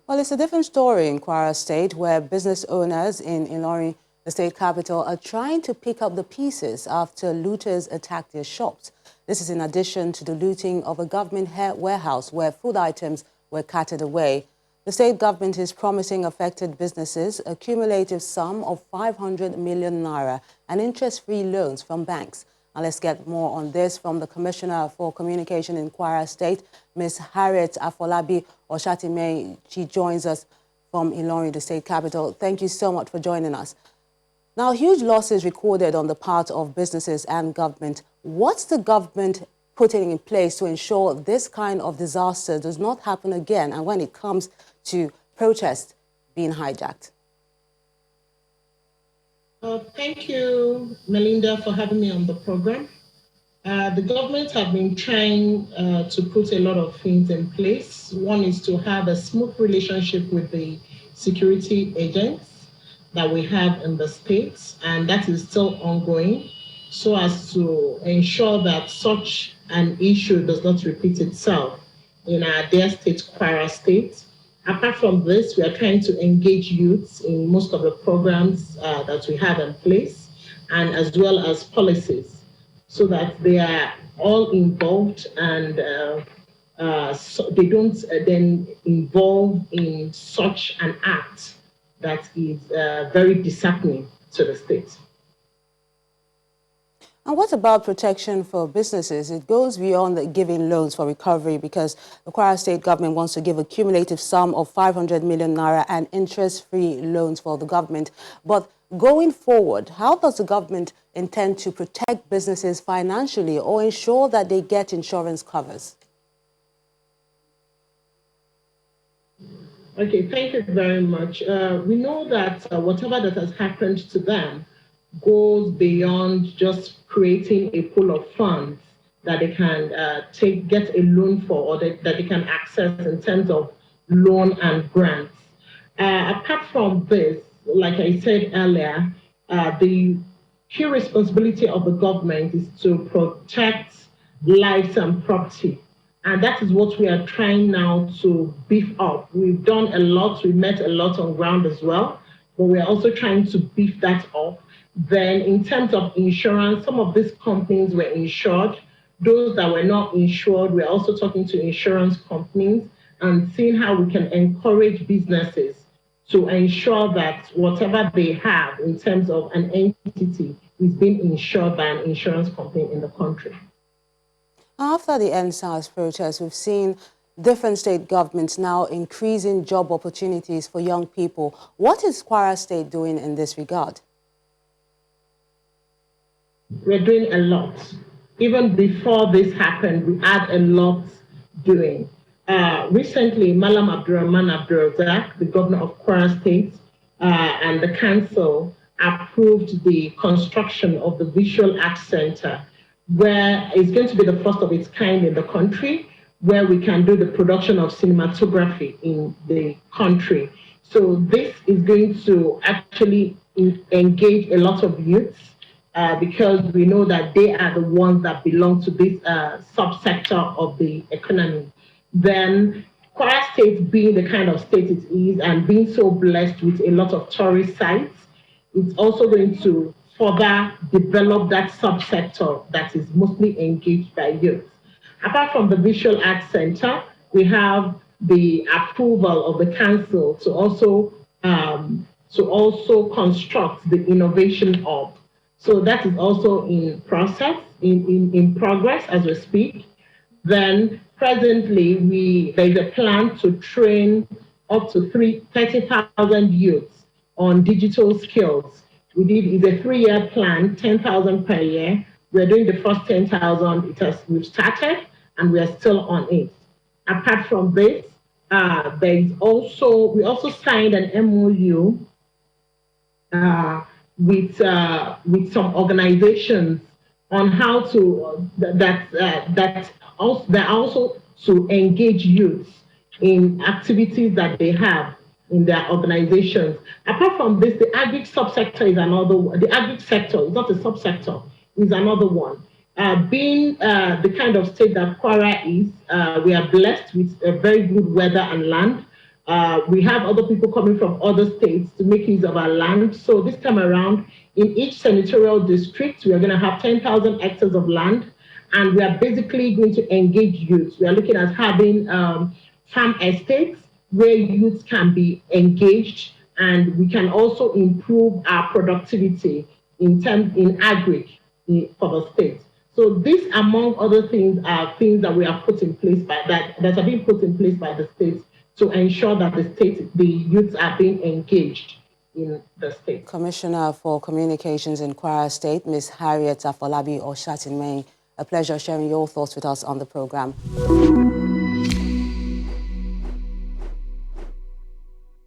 Well, it's a different story in Kwara State, where business owners in Ilorin, the state capital, are trying to pick up the pieces after looters attacked their shops. This is in addition to the looting of a government warehouse where food items were carted away. The state government is promising affected businesses a cumulative sum of 500 million naira and interest-free loans from banks. Now let's get more on this from the Commissioner for Communication in Kwara State, Ms. Harriet Afolabi Oshatime. She joins us from Ilorin, the state capital. Thank you so much for joining us. Now, huge losses recorded on the part of businesses and government. What's the government putting in place to ensure this kind of disaster does not happen again, and when it comes to protests being hijacked? Thank you, Melinda, for having me on the program. The government have been trying to put a lot of things in place. One is to have a smooth relationship with the security agents that we have in the states, and that is still ongoing, so as to ensure that such an issue does not repeat itself in our dear state, Kwara State. Apart from this, we are trying to engage youths in most of the programs that we have in place, and as well as policies, so that they are all involved and so they don't then involve in such an act that is very disheartening to the state. And what about protection for businesses? It goes beyond giving loans for recovery, because the Kwara State government wants to give a cumulative sum of 500 million naira and interest-free loans for the government. But going forward, how does the government intend to protect businesses financially or ensure that they get insurance covers? Okay, thank you very much. We know that whatever that has happened to them goes beyond just creating a pool of funds that they can get a loan for, or that they can access in terms of loan and grants. Apart from this, like I said earlier, the key responsibility of the government is to protect lives and property. And that is what we are trying now to beef up. We've done a lot, we met a lot on ground as well, but we're also trying to beef that up. Then in terms of insurance, some of these companies were insured. Those that were not insured, we're also talking to insurance companies and seeing how we can encourage businesses to ensure that whatever they have in terms of an entity is being insured by an insurance company in the country. After the NSAS protest, we've seen different state governments now increasing job opportunities for young people. What is Kwara State doing in this regard? We're doing a lot. Even before this happened, we had a lot doing. Recently, Malam Abdurrahman Abdurrazak, the governor of Kwara State, and the council approved the construction of the Visual Arts Center, where it's going to be the first of its kind in the country, where we can do the production of cinematography in the country. So this is going to actually engage a lot of youths, because we know that they are the ones that belong to this subsector of the economy. Then Kwara State, being the kind of state it is and being so blessed with a lot of tourist sites, it's also going to further develop that subsector that is mostly engaged by youth. Apart from the Visual Arts Center, we have the approval of the council to also construct the Innovation Hub. So that is also in process, in progress as we speak. Then presently, there is a plan to train up to 30,000 youths on digital skills. It's a 3-year plan, 10,000 per year. We're doing the first 10,000. We've started, and we are still on it. Apart from this, we also signed an MOU with some organizations on how to that also to engage youths in activities that they have in their organizations. Apart from this, the agri subsector is another one. The agri sector is not a subsector, is another one. Being the kind of state that Kwara is, we are blessed with a very good weather and land. We have other people coming from other states to make use of our land. So this time around, in each senatorial district, we are going to have 10,000 hectares of land, and we are basically going to engage youth. We are looking at having farm estates where youth can be engaged, and we can also improve our productivity in agri for the state. So these, among other things, are things that we have put in place that are being put in place by the state to ensure that the youths are being engaged in the state. Commissioner for Communications in Kwara State, Ms. Harriet Afolabi Oshatinmei, a pleasure sharing your thoughts with us on the program.